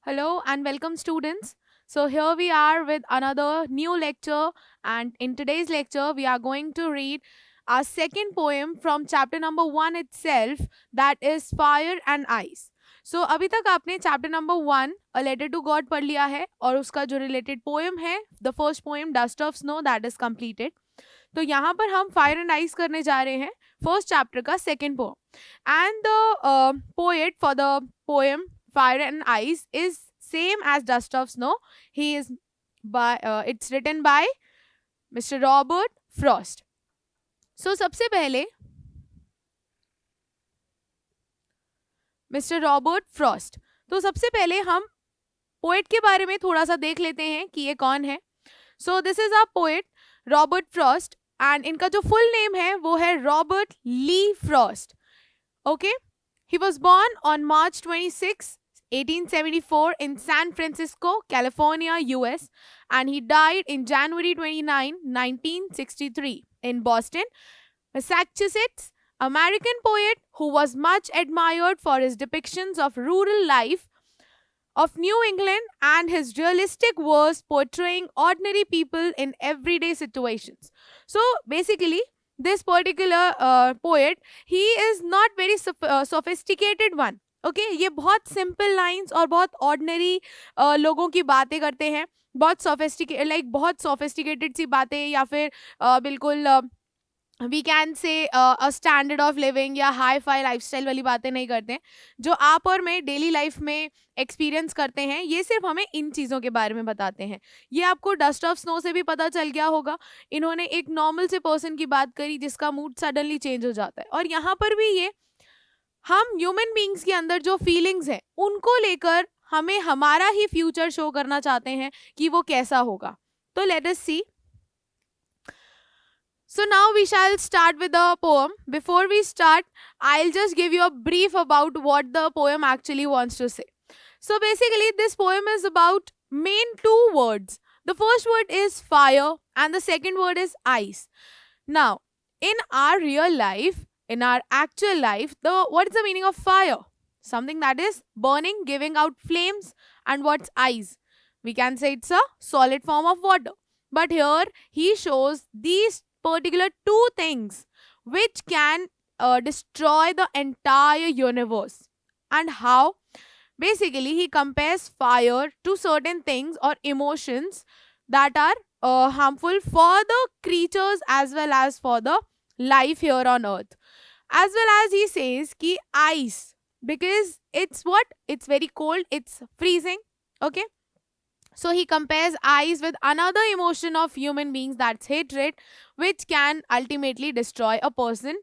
Hello and welcome, students. So, here we are with another new lecture, and in today's lecture, we are going to read our second poem from chapter number 1 itself, that is Fire and Ice. So, अभी तक आपने chapter number 1 a letter to God पढ़ लिया है और उसका जो related poem है the first poem dust of snow that is completed. तो यहाँ पर हम फायर एंड आइस करने जा रहे हैं फर्स्ट चैप्टर का second poem and the poet for the poem Fire and Ice is same as Dust of Snow. He is it's written by Mr. Robert Frost. So सबसे पहले mister Robert Frost. तो सबसे पहले हम poet के बारे में थोड़ा सा देख लेते हैं कि ये कौन है. So this is a poet Robert Frost and इनका जो फुल नेम है वो है Robert Lee Frost. Okay, he was born on March 26, 1874 in San Francisco, California, US, and he died in January 29, 1963 in Boston, Massachusetts. American poet who was much admired for his depictions of rural life of New England and his realistic verse portraying ordinary people in everyday situations. So basically, this particular poet, he is not very sophisticated one. Okay ये बहुत simple lines और बहुत ordinary लोगों की बातें करते हैं. बहुत सोफिस्टिकेटेड सी बातें या फिर बिल्कुल we can say a standard of living या हाई फाई लाइफस्टाइल वाली बातें नहीं करते हैं जो आप और मैं डेली लाइफ में एक्सपीरियंस करते हैं. ये सिर्फ हमें इन चीज़ों के बारे में बताते हैं. ये आपको डस्ट ऑफ स्नो से भी पता चल गया होगा. इन्होंने एक नॉर्मल से पर्सन की बात करी जिसका मूड सडनली चेंज हो जाता है, और यहाँ पर भी ये हम ह्यूमन बींग्स के अंदर जो फीलिंग्स हैं उनको लेकर हमें हमारा ही फ्यूचर शो करना चाहते हैं कि वो कैसा होगा. तो let us see. So now we shall start with the poem. Before we start, I'll just give you a brief about what the poem actually wants to say. So basically, this poem is about main two words. The first word is fire and the second word is ice. Now, in our real life, in our actual life, what is the meaning of fire? Something that is burning, giving out flames. And what's ice? We can say it's a solid form of water. But here he shows these particular two things which can destroy the entire universe. And how? Basically, he compares fire to certain things or emotions that are harmful for the creatures as well as for the life here on earth. As well as he says ki ice, because it's what? It's very cold, it's freezing. Okay. So he compares ice with another emotion of human beings, that's hatred, which can ultimately destroy a person,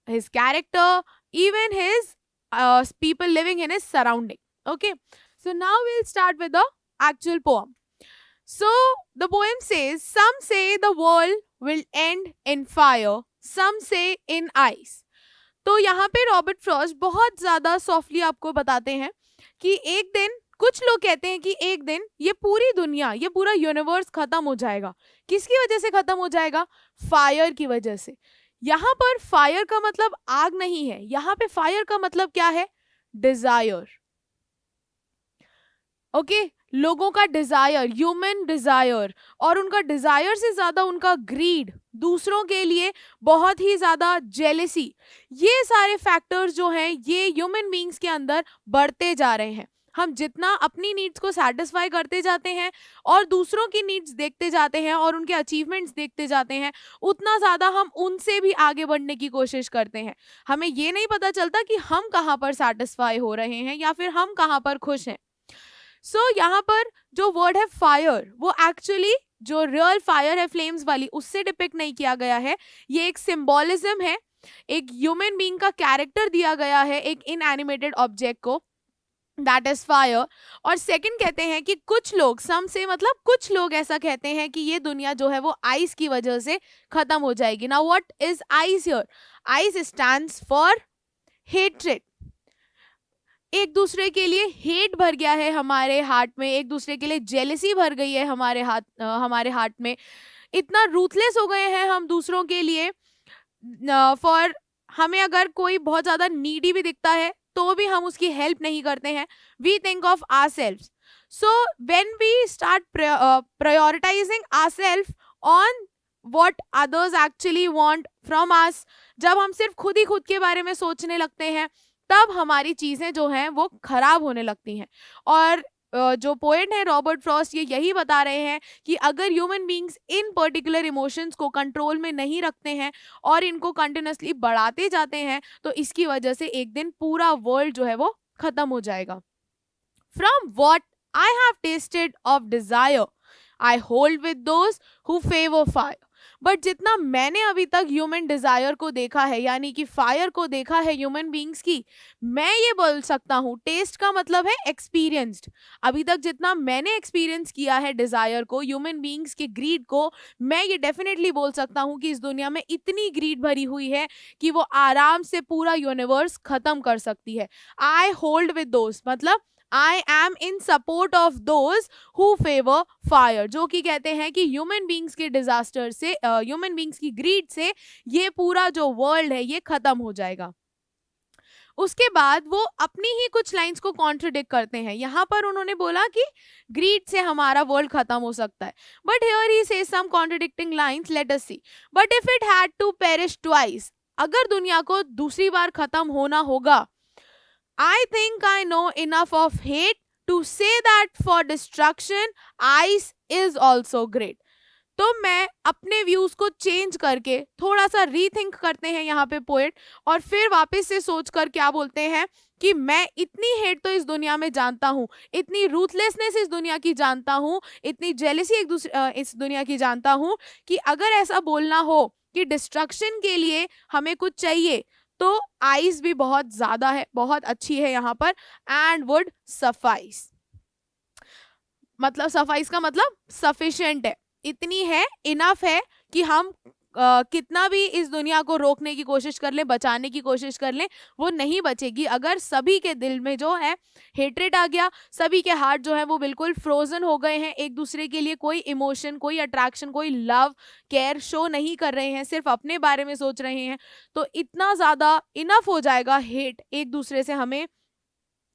his character, even his people living in his surrounding. Okay. So now we'll start with the actual poem. So the poem says, some say the world will end in fire, some say in ice. तो यहाँ पे Robert Frost बहुत ज़्यादा softly आपको बताते हैं कि एक दिन, कुछ लोग कहते हैं कि एक दिन ये पूरी दुनिया, ये पूरा यूनिवर्स खत्म हो जाएगा. किसकी वजह से खत्म हो जाएगा? फायर की वजह से. यहाँ पर फायर का मतलब आग नहीं है, यहाँ पे फायर का मतलब क्या है? डिजायर. ओके, लोगों का डिजायर, ह्यूमन डिजायर, और उनका डिजायर से ज्यादा उनका ग्रीड, दूसरों के लिए बहुत ही ज्यादा जेलेसी, ये सारे फैक्टर्स जो हैं ये ह्यूमन बींग्स के अंदर बढ़ते जा रहे हैं. हम जितना अपनी नीड्स को सेटिस्फाई करते जाते हैं और दूसरों की नीड्स देखते जाते हैं और उनके अचीवमेंट्स देखते जाते हैं, उतना ज़्यादा हम उनसे भी आगे बढ़ने की कोशिश करते हैं. हमें ये नहीं पता चलता कि हम कहाँ पर सेटिस्फाई हो रहे हैं या फिर हम कहाँ पर खुश हैं. सो यहाँ पर जो वर्ड है फायर, वो एक्चुअली जो रियल फायर है फ्लेम्स वाली, उससे डिपिक्ट नहीं किया गया है. ये एक सिंबॉलिज्म है, एक ह्यूमन बीइंग का कैरेक्टर दिया गया है एक इनएनिमेटेड ऑब्जेक्ट को, दैट इज फायर. और सेकंड कहते हैं कि कुछ लोग, सम से मतलब कुछ लोग ऐसा कहते हैं कि ये दुनिया जो है वो आइस की वजह से खत्म हो जाएगी. Now what is ice here? Ice stands for hatred. एक दूसरे के लिए हेट भर गया है हमारे हार्ट में, एक दूसरे के लिए जेलसी भर गई है हमारे हार्ट में. इतना रूथलेस हो गए हैं हम दूसरों के लिए. फॉर हमें अगर कोई बहुत ज़्यादा नीडी भी दिखता है तो भी हम उसकी हेल्प नहीं करते हैं. We think of ourselves. So when we start prioritizing ourselves on what others actually want from us, जब हम सिर्फ खुद ही खुद के बारे में सोचने लगते हैं, तब हमारी चीजें जो हैं वो खराब होने लगती हैं. और जो पोएट है रॉबर्ट फ्रॉस्ट ये यही बता रहे हैं कि अगर human beings in particular emotions को कंट्रोल में नहीं रखते हैं और इनको कंटिन्यूसली बढ़ाते जाते हैं, तो इसकी वजह से एक दिन पूरा वर्ल्ड जो है वो खत्म हो जाएगा. From what I have tested of desire I hold with those who favour fire. But जितना मैंने अभी तक ह्यूमन डिजायर को देखा है, यानी कि फायर को देखा है ह्यूमन बींग्स की, मैं ये बोल सकता हूँ, टेस्ट का मतलब है एक्सपीरियंस्ड. अभी तक जितना मैंने एक्सपीरियंस किया है डिजायर को, ह्यूमन बींग्स के ग्रीड को, मैं ये डेफिनेटली बोल सकता हूँ कि इस दुनिया में इतनी ग्रीड भरी हुई है कि वो आराम से पूरा यूनिवर्स खत्म कर सकती है. आई होल्ड विद दोस्त मतलब I am in support of those who favour fire, जो कि कहते हैं कि ह्यूमन बींग्स के डिजास्टर से, ह्यूमन बींग्स की ग्रीड से ये पूरा जो वर्ल्ड है ये खत्म हो जाएगा. उसके बाद वो अपनी ही कुछ लाइंस को कॉन्ट्रडिक्ट करते हैं. यहाँ पर उन्होंने बोला कि ग्रीड से हमारा वर्ल्ड खत्म हो सकता है, but here he says some contradicting lines, let us see. But if it had to perish twice, अगर दुनिया को दूसरी बार खत्म होना होगा, I think I know enough of hate to say that for destruction, ice is also great. तो मैं अपने व्यूज को चेंज करके थोड़ा सा रीथिंक करते हैं यहाँ पे पोएट, और फिर वापस से सोच कर क्या बोलते हैं कि मैं इतनी हेट तो इस दुनिया में जानता हूँ, इतनी रूथलेसनेस इस दुनिया की जानता हूँ, इतनी जेलसी एक दूसरे इस दुनिया की जानता हूँ कि अगर ऐसा बोलना हो कि डिस्ट्रक्शन के लिए हमें कुछ चाहिए, तो आइस भी बहुत ज्यादा है, बहुत अच्छी है यहाँ पर, एंड वुड सफाइस. मतलब सफाइस का मतलब सफिशिएंट है, इतनी है, इनफ है कि हम कितना भी इस दुनिया को रोकने की कोशिश कर लें, बचाने की कोशिश कर लें, वो नहीं बचेगी. अगर सभी के दिल में जो है हेट्रेट आ गया, सभी के हार्ट जो है वो बिल्कुल फ्रोजन हो गए हैं, एक दूसरे के लिए कोई इमोशन, कोई अट्रैक्शन, कोई लव केयर शो नहीं कर रहे हैं, सिर्फ अपने बारे में सोच रहे हैं, तो इतना ज़्यादा इनफ हो जाएगा हेट एक दूसरे से हमें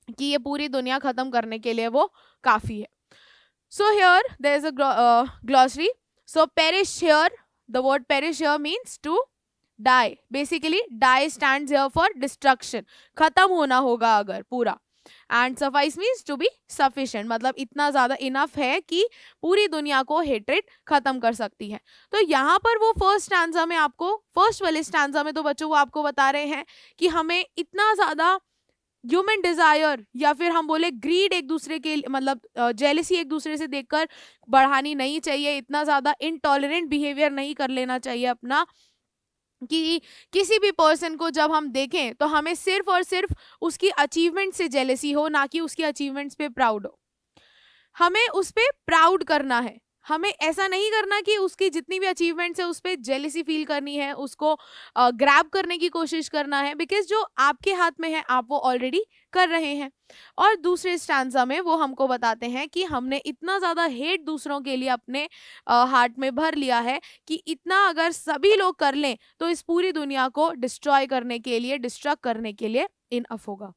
कि ये पूरी दुनिया ख़त्म करने के लिए वो काफ़ी है. So here there is a glossary. So perish here, the word perish here means to die. Basically die stands here for destruction, खत्म होना होगा अगर पूरा. And suffice means to be sufficient, मतलब इतना ज़्यादा enough है कि पूरी दुनिया को hatred खत्म कर सकती है. तो यहाँ पर वो फर्स्ट स्टैंजा में आपको, फर्स्ट वाले स्टैंजा में तो बच्चों वो आपको बता रहे हैं कि हमें इतना ज़्यादा ह्यूमन डिजायर या फिर हम बोले ग्रीड एक दूसरे के मतलब जेलसी एक दूसरे से देखकर बढ़ानी नहीं चाहिए, इतना ज़्यादा इनटॉलरेंट बिहेवियर नहीं कर लेना चाहिए अपना, कि किसी भी पर्सन को जब हम देखें तो हमें सिर्फ और सिर्फ उसकी अचीवमेंट से जेलसी हो, ना कि उसकी अचीवमेंट्स पे प्राउड हो. हमें उस पर प्राउड करना है, हमें ऐसा नहीं करना कि उसकी जितनी भी अचीवमेंट्स है उस पर जेलिसी फील करनी है, उसको ग्रैब करने की कोशिश करना है, बिकॉज जो आपके हाथ में है आप वो ऑलरेडी कर रहे हैं. और दूसरे स्टैंजा में वो हमको बताते हैं कि हमने इतना ज़्यादा हेट दूसरों के लिए अपने हार्ट में भर लिया है कि इतना अगर सभी लोग कर लें तो इस पूरी दुनिया को डिस्ट्रॉय करने के लिए, डिस्ट्रक्ट करने के लिए इनफ होगा.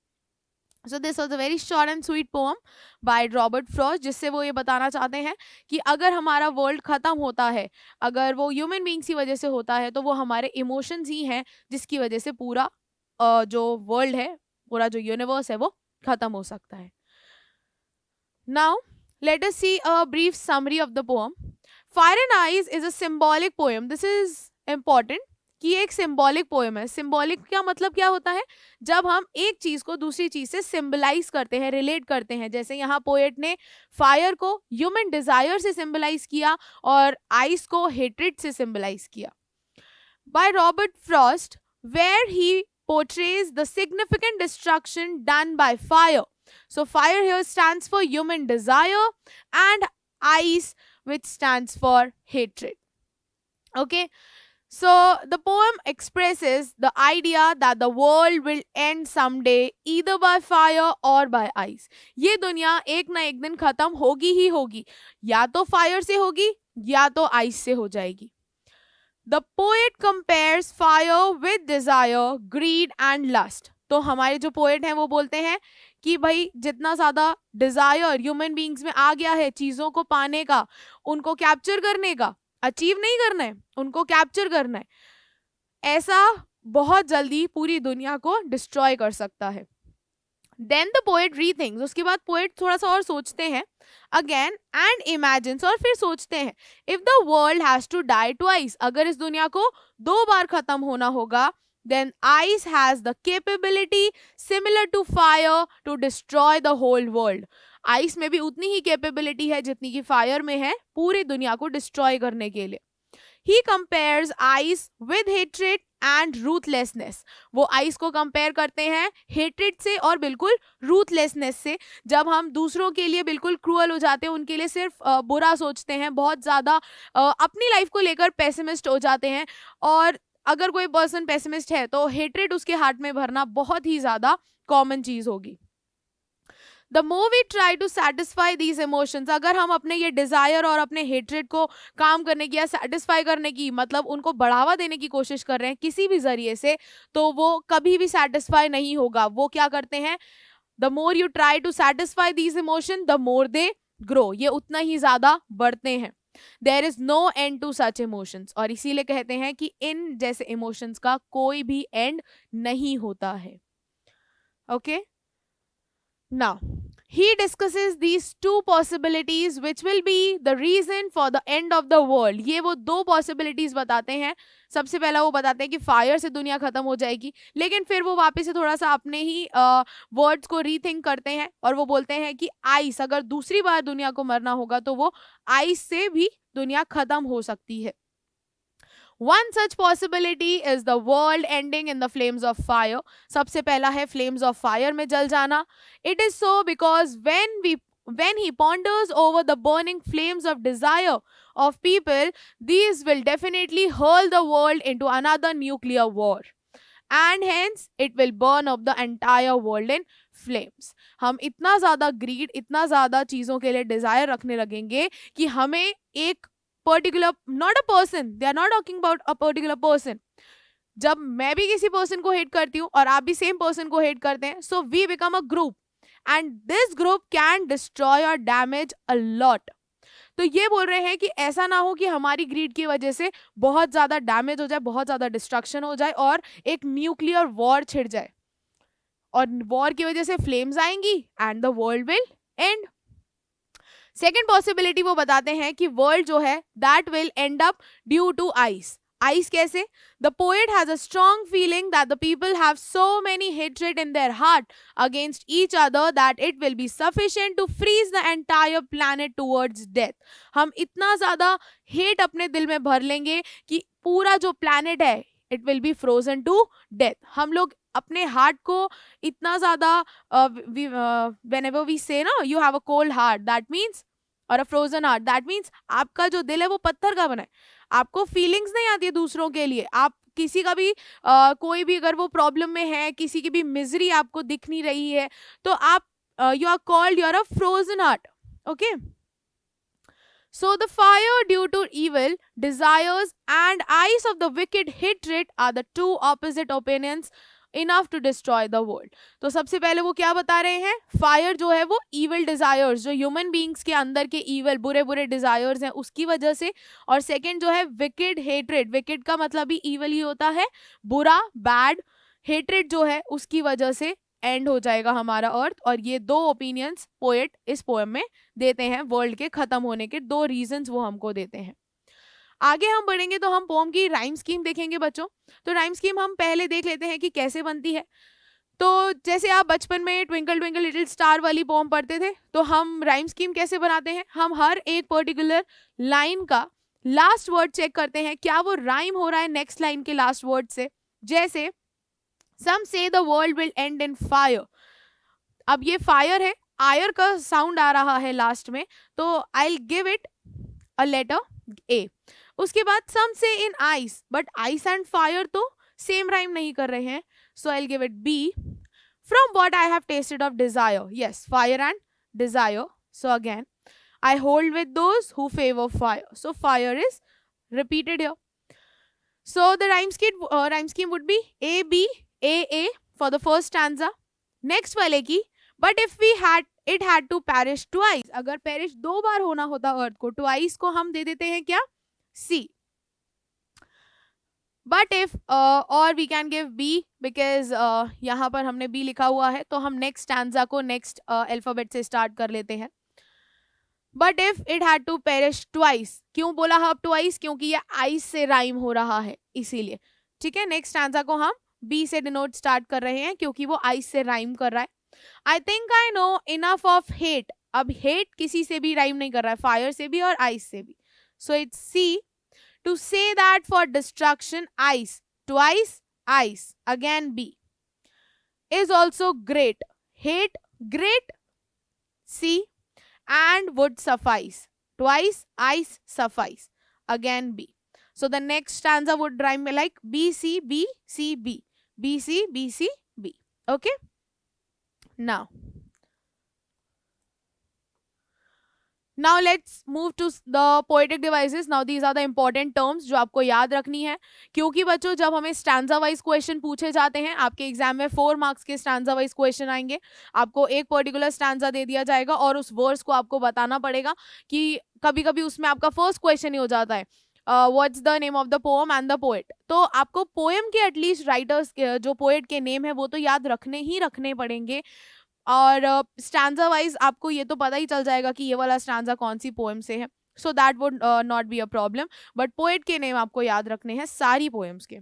So this was a very short and sweet poem by Robert Frost, जिससे वो ये बताना चाहते हैं कि अगर हमारा वर्ल्ड ख़त्म होता है, अगर वो ह्यूमन बींग्स की वजह से होता है, तो वो हमारे इमोशंस ही हैं जिसकी वजह से पूरा जो वर्ल्ड है, पूरा जो यूनिवर्स है वो ख़त्म हो सकता है. Now let us see a brief summary of the poem. Fire and ice is a symbolic poem. This is important कि ये एक सिंबॉलिक पोएम है. सिंबॉलिक का मतलब क्या होता है? जब हम एक चीज को दूसरी चीज से सिंबलाइज करते हैं, रिलेट करते हैं. जैसे यहाँ पोएट ने फायर को ह्यूमन डिजायर से सिंबलाइज किया और आइस को हेट्रेड से सिंबलाइज किया. By Robert Frost, where he portrays the significant destruction done by fire. So fire here stands for human desire and ice which stands for hatred. Okay. So the poem expresses the idea that the world will end someday either by fire or by ice. ये दुनिया एक ना एक दिन खत्म होगी ही होगी, या तो फायर से होगी या तो आइस से हो जाएगी. The poet compares fire with desire, greed and lust. तो हमारे जो पोएट हैं वो बोलते हैं कि भाई जितना ज़्यादा डिज़ायर ह्यूमन बींग्स में आ गया है चीज़ों को पाने का, उनको कैप्चर करने का, अचीव नहीं करना है, उनको कैप्चर करना है, ऐसा बहुत जल्दी पूरी दुनिया को डिस्ट्रॉय कर सकता है. देन द पोएट रीथिंक्स, उसके बाद पोएट थोड़ा सा और सोचते हैं अगेन एंड इमेजिन्स, और फिर सोचते हैं if the world has to die twice, अगर इस दुनिया को 2 बार खत्म होना होगा, then ice has the capability similar to fire to destroy the whole world. Ice में भी उतनी ही कैपेबिलिटी है जितनी कि फायर में है पूरी दुनिया को डिस्ट्रॉय करने के लिए. He compares ice with hatred and ruthlessness. वो आइस को कंपेयर करते हैं हेट्रेड से और बिल्कुल रूथलेसनेस से. जब हम दूसरों के लिए बिल्कुल क्रूअल हो जाते हैं, उनके लिए सिर्फ बुरा सोचते हैं, बहुत ज़्यादा अपनी लाइफ को लेकर पेसिमिस्ट हो जाते हैं, और अगर कोई पर्सन पेसिमिस्ट है तो हेट्रेड उसके हार्ट में भरना बहुत ही ज़्यादा कॉमन चीज़ होगी. The more we try to satisfy these emotions, अगर हम अपने ये डिज़ायर और अपने हेट्रेड को काम करने की या सेटिस्फाई करने की, मतलब उनको बढ़ावा देने की कोशिश कर रहे हैं किसी भी जरिए से, तो वो कभी भी सेटिस्फाई नहीं होगा. वो क्या करते हैं, the more you try to satisfy these emotion the more they grow, ये उतना ही ज़्यादा बढ़ते हैं. There is no end to such emotions, और इसीलिए कहते हैं कि इन जैसे इमोशंस का कोई भी एंड नहीं होता है. Okay, now he discusses these 2 possibilities which will be the reason for the end of the world. ये वो 2 possibilities बताते हैं. सबसे पहला वो बताते हैं कि फायर से दुनिया खत्म हो जाएगी, लेकिन फिर वो वापस से थोड़ा सा अपने ही वर्ड्स को रीथिंक करते हैं और वो बोलते हैं कि आइस, अगर दूसरी बार दुनिया को मरना होगा तो वो आइस से भी दुनिया खत्म हो सकती है. One such possibility is the world ending in the flames of fire. सबसे पहला है flames of fire में जल जाना. It is so because when he ponders over the burning flames of desire of people, these will definitely hurl the world into another nuclear war. And hence it will burn up the entire world in flames. हम इतना ज़्यादा greed, इतना ज़्यादा चीज़ों के लिए desire रखने लगेंगे कि हमें एक particular, not a person, they are not talking about a particular person. जब मैं भी किसी पर्सन को हेट करती हूँ और आप भी सेम पर्सन को हेट करते हैं, so we become a group and this group can destroy और डैमेज अ लॉट. तो ये बोल रहे हैं कि ऐसा ना हो कि हमारी ग्रीड की वजह से बहुत ज़्यादा डैमेज हो जाए, बहुत ज़्यादा डिस्ट्रक्शन हो जाए और एक न्यूक्लियर वॉर छिड़ जाए, और वॉर की वजह से फ्लेम्स आएंगी and the world will end. Second possibility वो बताते हैं कि वर्ल्ड जो है that will end up due to ice. Ice कैसे? The poet has a strong feeling that the people have so many hatred in their heart against each other that it will be sufficient to freeze the entire planet towards death. हम इतना ज्यादा hate अपने दिल में भर लेंगे कि पूरा जो प्लैनेट है it will B Frozen two death. हम लोग अपने हार्ट को इतना ज्यादा, whenever we say ना you have a cold heart, that means, और a frozen heart, that means आपका जो दिल है वो पत्थर का बना है, आपको फीलिंग्स नहीं आती है दूसरों के लिए. आप किसी का भी कोई भी अगर वो प्रॉब्लम में है, किसी की भी मिजरी आपको दिख नहीं रही है, तो आप you are called, you are a frozen heart. Okay, so the fire due to evil desires and eyes of the wicked hatred are the 2 opposite opinions enough to destroy the world. तो सबसे पहले वो क्या बता रहे हैं, fire जो है वो evil desires, जो ह्यूमन बींग्स के अंदर के evil बुरे बुरे desires हैं उसकी वजह से, और सेकंड जो है wicked hatred, wicked का मतलब ही evil ही होता है, बुरा, bad, hatred जो है उसकी वजह से एंड हो जाएगा हमारा अर्थ. और ये 2 ओपिनियंस पोएट इस पोएम में देते हैं वर्ल्ड के खत्म होने के 2 रीजंस वो हमको देते हैं. आगे हम बढ़ेंगे तो हम पोएम की राइम स्कीम देखेंगे बच्चों. तो राइम स्कीम हम पहले देख लेते हैं कि कैसे बनती है. तो जैसे आप बचपन में ट्विंकल ट्विंकल लिटिल स्टार वाली पोएम पढ़ते थे, तो हम राइम स्कीम कैसे बनाते हैं, हम हर एक पर्टिकुलर लाइन का लास्ट वर्ड चेक करते हैं क्या वो राइम हो रहा है नेक्स्ट लाइन के लास्ट वर्ड से. जैसे Some say the world will end in fire. अब ये फायर है, आयर का साउंड आ रहा है लास्ट में, तो I'll give it a letter A. उसके बाद some say in ice, but ice and fire तो सेम राइम नहीं कर रहे हैं, so I'll give it B. From what I have tasted of desire, yes, fire and desire. So again, I hold with those who favor fire. So fire is repeated here. So the rhyme scheme would be A B A A for the first stanza. Next वाले की but if we had it had to perish twice, अगर perish 2 बार होना होता अर्थ को, twice को हम दे देते हैं क्या, सी. बट इफ और we can give B because यहाँ पर हमने बी लिखा हुआ है, तो हम नेक्स्ट स्टैंजा को नेक्स्ट अल्फाबेट से स्टार्ट कर लेते हैं. But if it had to perish twice, क्यों बोला हब ट्वाइस, क्योंकि ये आइस से राइम हो रहा है इसीलिए. ठीक है, नेक्स्ट स्टैंजा को हम बी से डिनोट स्टार्ट कर रहे हैं क्योंकि वो आइस से राइम कर रहा है. आई think I know enough of hate. अब हेट किसी से भी राइम नहीं कर रहा है, फायर से भी और आइस से भी. So it's C. To say that for destruction, ice, twice, ice, again B. Is also great. Hate, great, C. And would suffice. Twice, ice, suffice. Again B. So the next stanza would rhyme like B, C, B, C, B. B, C, B, C, B. Okay? Now let's move to the poetic devices. Now these are the important terms जो आपको याद रखनी है, क्योंकि बच्चों जब हमें stanza wise question पूछे जाते हैं, आपके एग्जाम में 4 मार्क्स के स्टैंजा वाइज क्वेश्चन आएंगे. आपको एक पर्टिकुलर स्टैंजा दे दिया जाएगा और उस वर्ड्स को आपको बताना पड़ेगा. कि कभी कभी उसमें आपका फर्स्ट क्वेश्चन ही हो जाता है what's the name of the poem and the poet. तो आपको पोएम के एटलीस्ट राइटर्स जो पोएट के नेम है वो तो याद रखने पड़ेंगे. और स्टैंजा वाइज आपको ये तो पता ही चल जाएगा कि ये वाला स्टैंजा कौन सी पोएम से है. So that would not be a problem. But poet के नेम आपको याद रखने हैं सारी पोएम्स के.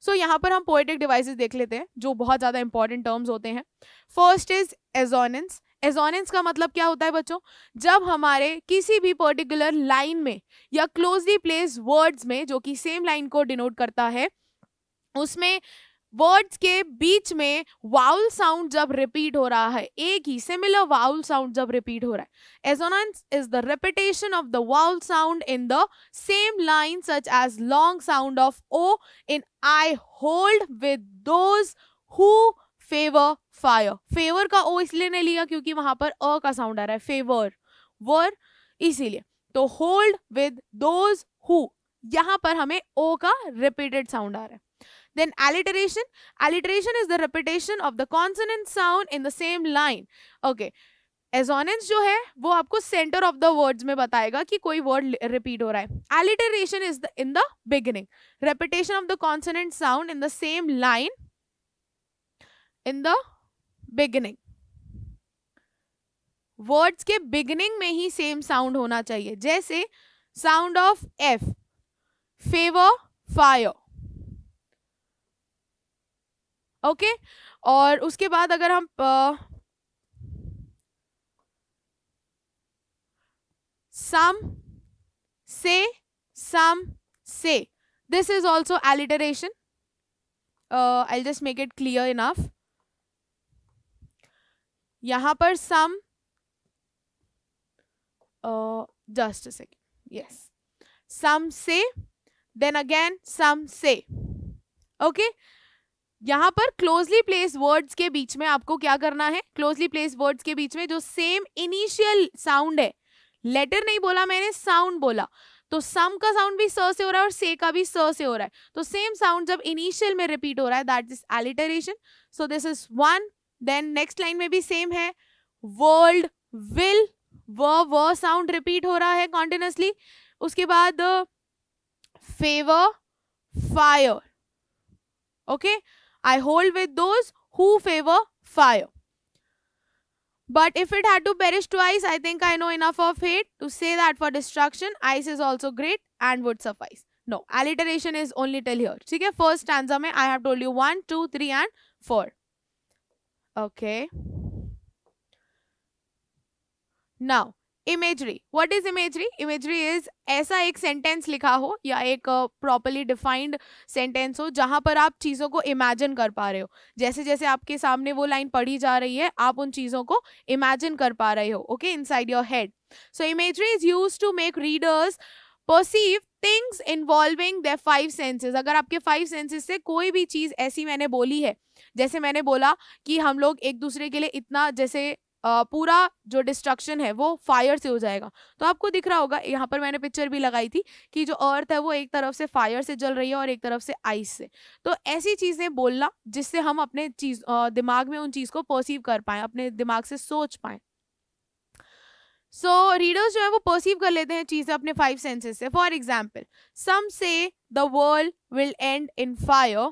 सो यहाँ पर हम पोएटिक डिवाइसेस देख लेते हैं जो बहुत ज़्यादा इंपॉर्टेंट टर्म्स होते हैं. First is assonance. एजोनेंस का मतलब क्या होता है बच्चों, जब हमारे किसी भी पर्टिकुलर लाइन में या क्लोजली प्लेस वर्ड्स में, जो कि सेम लाइन को डिनोट करता है, उसमें वर्ड्स के बीच में वाउल साउंड जब रिपीट हो रहा है, एक ही सिमिलर वाउल साउंड जब रिपीट हो रहा है. Assonance is the repetition of the vowel sound in the same line such as long sound of O in I hold with those who favour fire. Favour का O इसलिए नहीं लिया क्योंकि वहां पर अ का साउंड आ रहा है, फेवर वर, इसीलिए. तो होल्ड विद दोज हु, यहां पर हमें ओ का रिपीटेड साउंड आ रहा है. Then alliteration. Alliteration is the repetition of the consonant sound in the same line. Okay. Assonance जो है वो आपको center of the words में बताएगा कि कोई word repeat हो रहा है. Alliteration is in the beginning. Repetition of the consonant sound in the same line in the beginning. Words के beginning में ही same sound होना चाहिए. जैसे sound of F. Favor, fire. Okay और उसके बाद अगर हम सम से, this is also alliteration. I'll just make it clear enough. यहां पर सम, just a second, yes, सम से, then again सम से. ओके यहाँ पर क्लोजली प्लेस वर्ड्स के बीच में आपको क्या करना है, क्लोजली प्लेस वर्ड्स के बीच में जो सेम इनिशियल साउंड है, लेटर नहीं बोला मैंने, साउंड बोला, तो सम का साउंड भी स से हो रहा है और से का भी स से हो रहा है, तो सेम साउंड जब इनिशियल में रिपीट हो रहा है, that is alliteration. So this is one. Then next line में भी सेम है, वर्ल्ड, विल, व साउंड रिपीट हो रहा है कॉन्टिन्यूसली. उसके बाद favour, fire. Okay, I hold with those who favor fire. But if it had to perish twice, I think I know enough of hate to say that for destruction, ice is also great and would suffice. No, alliteration is only till here. ठीक है, first stanza में I have told you 1, 2, 3 and 4. Okay. Now, imagery. What is imagery? Imagery is ऐसा एक sentence लिखा हो या एक properly defined sentence हो जहां पर आप चीज़ों को इमेजिन कर पा रहे हो. जैसे जैसे आपके सामने वो लाइन पढ़ी जा रही है, आप उन चीज़ों को इमेजिन कर पा रहे हो, okay, inside your head. So imagery is use to make readers perceive things involving their 5 senses. अगर आपके 5 सेंसेस से कोई भी चीज़ ऐसी मैंने बोली है, जैसे मैंने बोला कि हम लोग एक दूसरे के लिए इतना, जैसे पूरा जो डिस्ट्रक्शन है वो फायर से हो जाएगा। तो आपको दिख रहा होगा, यहाँ पर मैंने पिक्चर भी लगाई थी कि जो अर्थ है वो एक तरफ से फायर से जल रही है और एक तरफ से आइस से। तो ऐसी चीजें बोलना जिससे हम अपने दिमाग में उन चीज को परसीव कर पाए, अपने दिमाग से सोच पाए। सो रीडर्स जो है वो परसीव कर लेते हैं चीजें अपने 5 सेंसेस से। For example, some say the world will end in fire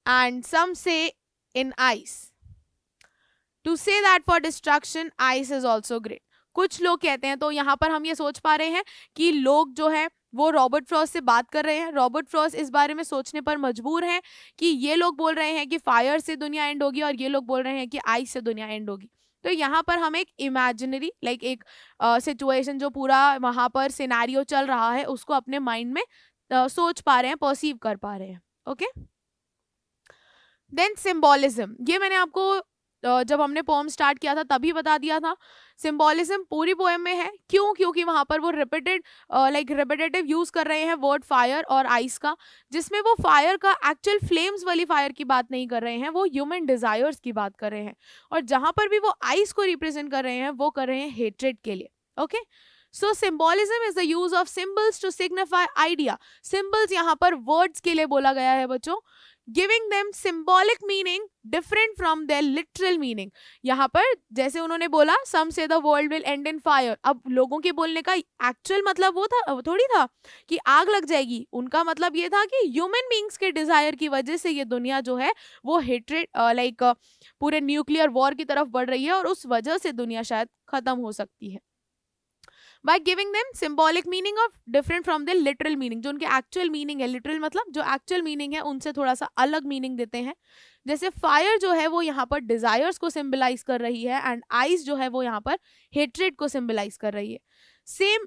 and some say in ice. To say that for destruction ice is also great. कुछ लोग कहते हैं, तो यहाँ पर हम ये सोच पा रहे हैं कि लोग जो है वो रॉबर्ट फ्रॉस्ट से बात कर रहे हैं। रॉबर्ट फ्रॉस्ट इस बारे में सोचने पर मजबूर हैं कि ये लोग बोल रहे हैं कि फायर से दुनिया एंड होगी और ये लोग बोल रहे हैं कि आइस से दुनिया एंड होगी। तो यहाँ पर हम एक इमेजिनरी एक सिचुएशन जो पूरा वहां पर सिनेरियो चल रहा है उसको अपने माइंड में सोच पा रहे हैं, परसीव कर पा रहे हैं। Okay, then symbolism. ये मैंने आपको जब हमने पोएम स्टार्ट किया था तभी बता दिया था। सिंबॉलिज्म पूरी पोएम में है। क्यों? क्योंकि वहां पर वो रिपीटेटिव यूज कर रहे हैं वर्ड फायर और आइस का, जिसमें वो फायर का एक्चुअल फ्लेम्स वाली फायर की बात नहीं कर रहे हैं, वो ह्यूमन डिजायर्स की बात कर रहे हैं। और जहां पर भी वो आइस को रिप्रेजेंट कर रहे हैं वो कर रहे हैं हेट्रेड के लिए। Okay, so symbolism is the use of symbols to signify idea. Symbols यहाँ पर वर्ड्स के लिए बोला गया है बच्चों, giving them symbolic meaning different from their literal meaning. यहाँ पर जैसे उन्होंने बोला some say the world will end in fire, अब लोगों के बोलने का एक्चुअल मतलब वो था थोड़ी था कि आग लग जाएगी। उनका मतलब ये था कि ह्यूमन बींग्स के डिजायर की वजह से ये दुनिया जो है वो हेट्रेड पूरे न्यूक्लियर वॉर की तरफ बढ़ रही है और उस वजह से दुनिया शायद खत्म हो सकती है। by giving them symbolic meaning of different from their literal meaning। जो उनके एक्चुअल मीनिंग है, लिटरल मतलब जो एक्चुअल मीनिंग है उनसे थोड़ा सा अलग मीनिंग देते हैं। जैसे फायर जो है वो यहाँ पर डिजायर्स को सिंबलाइज कर रही है एंड आइस जो है वो यहाँ पर हेट्रेड को सिंबलाइज कर रही है।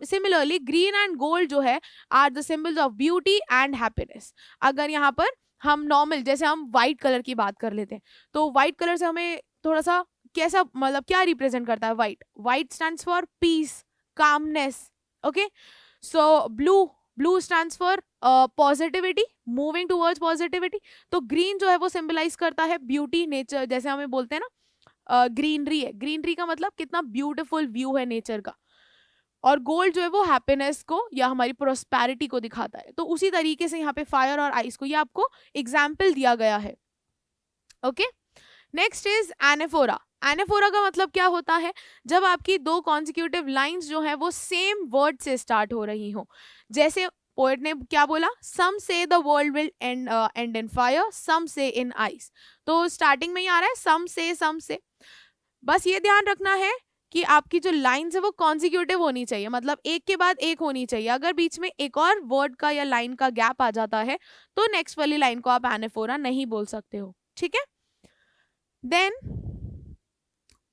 सिमिलरली ग्रीन एंड गोल्ड जो है are the symbols of beauty and happiness. अगर यहाँ पर हम नॉर्मल जैसे हम व्हाइट कलर की बात कर लेते हैं तो व्हाइट कलर से हमें थोड़ा सा कैसा मतलब क्या रिप्रेजेंट करता है? White stands for piece, calmness. Okay, so blue stands for positivity, moving towards positivity। तो green जो है वो symbolize करता है beauty, nature। जैसे हमें बोलते हैं ना ग्रीनरी है, ग्रीनरी का मतलब कितना ब्यूटीफुल व्यू है नेचर का। और गोल्ड जो है वो हैप्पीनेस को या हमारी प्रोस्पेरिटी को दिखाता है। तो उसी तरीके से यहाँ पे फायर और आइस को ये आपको एग्जाम्पल दिया गया है। Okay, next is anaphora. Anaphora का मतलब क्या होता है? जब आपकी दो कॉन्सिक्यूटिव लाइंस जो है वो सेम वर्ड से स्टार्ट हो रही हो। जैसे पोएट ने क्या बोला, some say the world will end in fire, some say in ice. तो स्टार्टिंग में ही आ रहा है सम से। बस ये ध्यान रखना है कि आपकी जो लाइन्स है वो कॉन्सिक्यूटिव होनी चाहिए, मतलब एक के बाद एक होनी चाहिए। अगर बीच में एक और वर्ड का या लाइन का गैप आ जाता है तो नेक्स्ट वाली लाइन को आप एनेफोरा नहीं बोल सकते हो। ठीक है, देन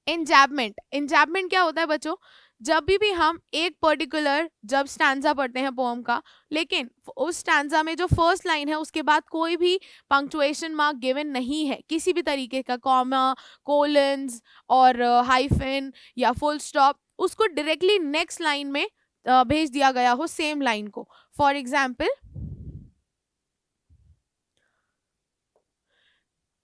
इंजैबमेंट क्या होता है बच्चों? जब भी हम एक पर्टिकुलर जब स्टैंजा पढ़ते हैं पोएम का, लेकिन उस स्टैंजा में जो फर्स्ट लाइन है उसके बाद कोई भी पंक्चुएशन मार्क गिवन नहीं है, किसी भी तरीके का कॉमा, कोलन्स और हाइफन या फुल स्टॉप, उसको डायरेक्टली नेक्स्ट लाइन में भेज दिया गया हो सेम लाइन को। फॉर एग्जाम्पल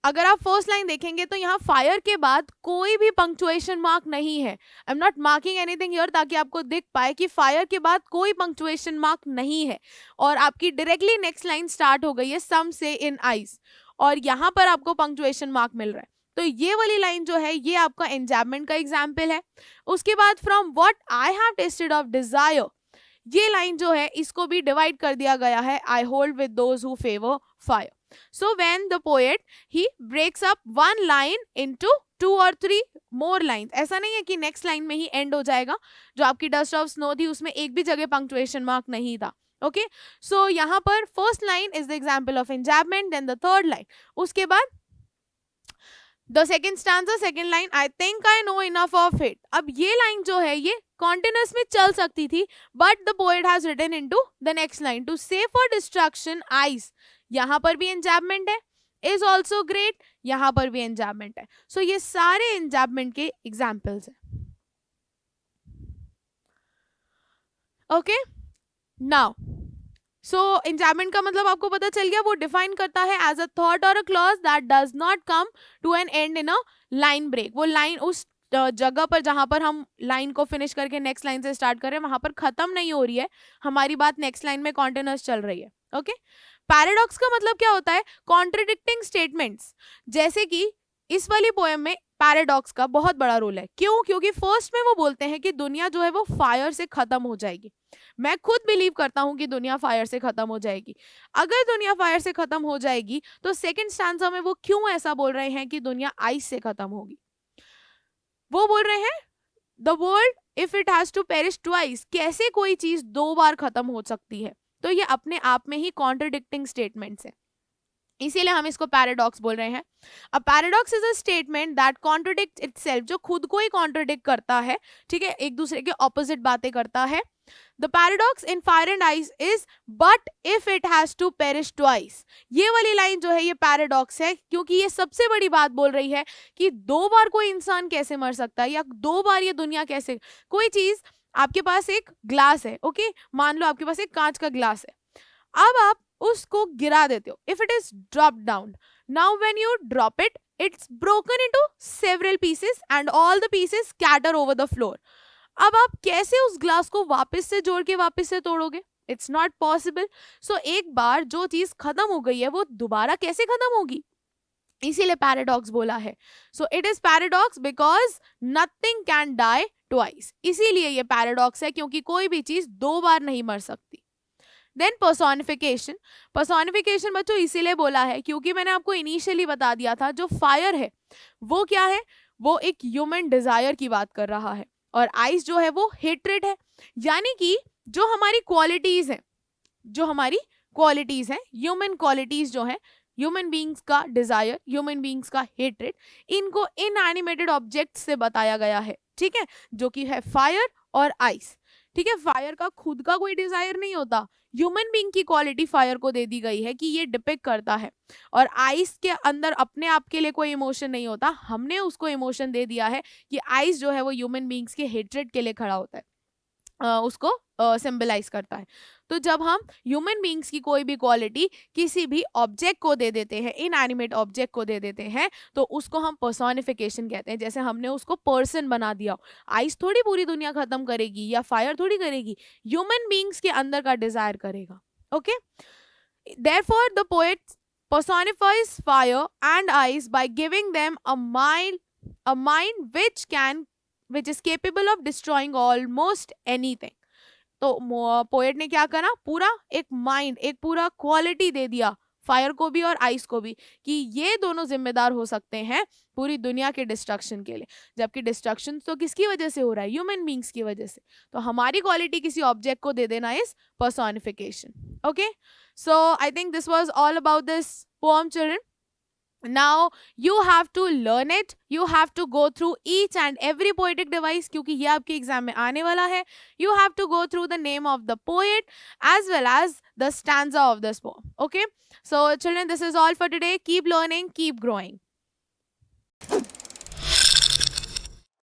अगर आप फर्स्ट लाइन देखेंगे तो यहाँ फायर के बाद कोई भी पंक्चुएशन मार्क नहीं है। I am not marking anything here ताकि आपको दिख पाए कि फायर के बाद कोई पंक्चुएशन मार्क नहीं है और आपकी डायरेक्टली नेक्स्ट लाइन स्टार्ट हो गई है सम से इन आइस और यहाँ पर आपको पंक्चुएशन मार्क मिल रहा है। तो ये वाली लाइन जो है ये आपका एंजैबमेंट का एग्जाम्पल है। उसके बाद from what I have tested of desire, ये लाइन जो है इसको भी डिवाइड कर दिया गया है आई hold with those who favour fire. So when the poet he breaks up one line into 2 or 3 more lines, ऐसा नहीं है कि नेक्स्ट लाइन में ही एंड हो जाएगा। जो आपकी डस्ट ऑफ स्नो थी उसमें एक भी जगह पंक्चुएशन मार्क नहीं था। ओके, सो यहाँ पर first line is the example of enjambment, then the third line, उसके बाद the second stanza second line I think I know enough of it. अब ये लाइन जो है ये कॉन्टिन्यूस में चल सकती थी but the poet has written into the next line to say for destruction ice. यहाँ पर भी एंजैबमेंट है, इज ऑल्सो ग्रेट, यहाँ पर भी एंजैबमेंट है। सो ये सारे एंजैबमेंट के एग्जाम्पल्स हैं। ओके, नाउ सो enjambment का मतलब आपको पता चल गया, वो डिफाइन करता है एज अ थॉट और a clause that does not come to an end in a line break. वो लाइन उस जगह पर जहां पर हम लाइन को फिनिश करके नेक्स्ट लाइन से स्टार्ट करें वहां पर खत्म नहीं हो रही है, हमारी बात नेक्स्ट लाइन में कॉन्टिन्यूअस चल रही है। ओके, पैराडॉक्स का मतलब क्या होता है? Contradicting statements. जैसे कि इस वाली पोएम में पैराडॉक्स का बहुत बड़ा रोल है। क्यों? क्योंकि फर्स्ट में वो बोलते हैं कि दुनिया जो है वो फायर से खत्म हो जाएगी। मैं खुद बिलीव करता हूं कि दुनिया फायर से खत्म हो जाएगी। अगर दुनिया फायर से खत्म हो जाएगी तो सेकंड स्टैंजा में वो क्यों ऐसा बोल रहे हैं कि दुनिया आइस से खत्म होगी? वो बोल रहे हैं the world if it has to perish twice. कैसे कोई चीज दो बार खत्म हो सकती है? तो ये अपने आप में ही कॉन्ट्रडिक्टिंग स्टेटमेंट्स है, इसीलिए हम इसको पैराडॉक्स बोल रहे हैं। A paradox is a statement that contradict itself, जो खुद को ही कॉन्ट्रडिक्ट करता है, ठीक है, एक दूसरे के ऑपोजिट बातें करता है। The paradox in fire and ice is but if it has to perish twice. ये वाली लाइन जो है ये पैराडॉक्स है, क्योंकि ये सबसे बड़ी बात बोल रही है कि दो बार कोई इंसान कैसे मर सकता है, या दो बार ये दुनिया कैसे, कोई चीज, आपके पास एक ग्लास है, ओके, मान लो आपके पास एक कांच का ग्लास है, अब आप उसको गिरा देते हो, if it is drop down, now when you drop it, it's broken into several pieces and all the pieces scatter over the floor. अब आप कैसे उस ग्लास को वापस से जोड़ के वापस से तोड़ोगे? It's not possible. सो एक बार जो चीज खत्म हो गई है वो दोबारा कैसे खत्म होगी? इसीलिए पैराडॉक्स बोला है। So it is paradox because nothing can die twice. इसीलिए ये पैराडॉक्स है, क्योंकि कोई भी चीज दो बार नहीं मर सकती। Then personification. पर्सोनिफिकेशन बच्चों इसीलिए बोला है क्योंकि मैंने आपको इनिशियली बता दिया था, जो फायर है वो क्या है? वो एक ह्यूमन डिजायर की बात कर रहा है, और आइस जो है वो हेट्रेड है। यानी कि जो हमारी क्वालिटीज हैं, जो हमारी क्वालिटीज हैं, ह्यूमन क्वालिटीज जो हैं, ह्यूमन बींग्स का डिजायर, ह्यूमन बींग्स का हेट्रेड, इनको इनएनिमेटेड ऑब्जेक्ट से बताया गया है, ठीक है, जो कि है फायर और आइस। ठीक है, फायर का खुद का कोई डिजायर नहीं होता, ह्यूमन बीइंग की क्वालिटी फायर को दे दी गई है कि ये डिपिक्ट करता है। और आइस के अंदर अपने आप के लिए कोई इमोशन नहीं होता, हमने उसको इमोशन दे दिया है कि आइस जो है वो ह्यूमन बीइंग्स के हेट्रेड के लिए खड़ा होता है, उसको सिंबलाइज करता है। तो जब हम ह्यूमन बीइंग्स की कोई भी क्वालिटी किसी भी ऑब्जेक्ट को दे देते हैं, इनएनिमेट ऑब्जेक्ट को दे देते हैं, तो उसको हम पर्सोनिफिकेशन कहते हैं। जैसे हमने उसको पर्सन बना दिया। आइस थोड़ी पूरी दुनिया खत्म करेगी या फायर थोड़ी करेगी, ह्यूमन बीइंग्स के अंदर का डिजायर करेगा। Okay, therefore the poet personifies fire and ice by giving them a mind which is capable of destroying almost anything. तो पोएट ने क्या करा? पूरा एक माइंड, एक पूरा क्वालिटी दे दिया फायर को भी और आइस को भी, कि ये दोनों जिम्मेदार हो सकते हैं पूरी दुनिया के डिस्ट्रक्शन के लिए। जबकि डिस्ट्रक्शन तो किसकी वजह से हो रहा है? ह्यूमन बींग्स की वजह से। तो हमारी क्वालिटी किसी ऑब्जेक्ट को दे देना is personification. Okay, so I think this was all about this poem children. Now you have to learn it, you have to go through each and every poetic device, क्योंकि ये आपके exam में आने वाला है. You have to go through the name of the poet as well as the stanza of this poem. Okay, so children, this is all for today. Keep learning, keep growing.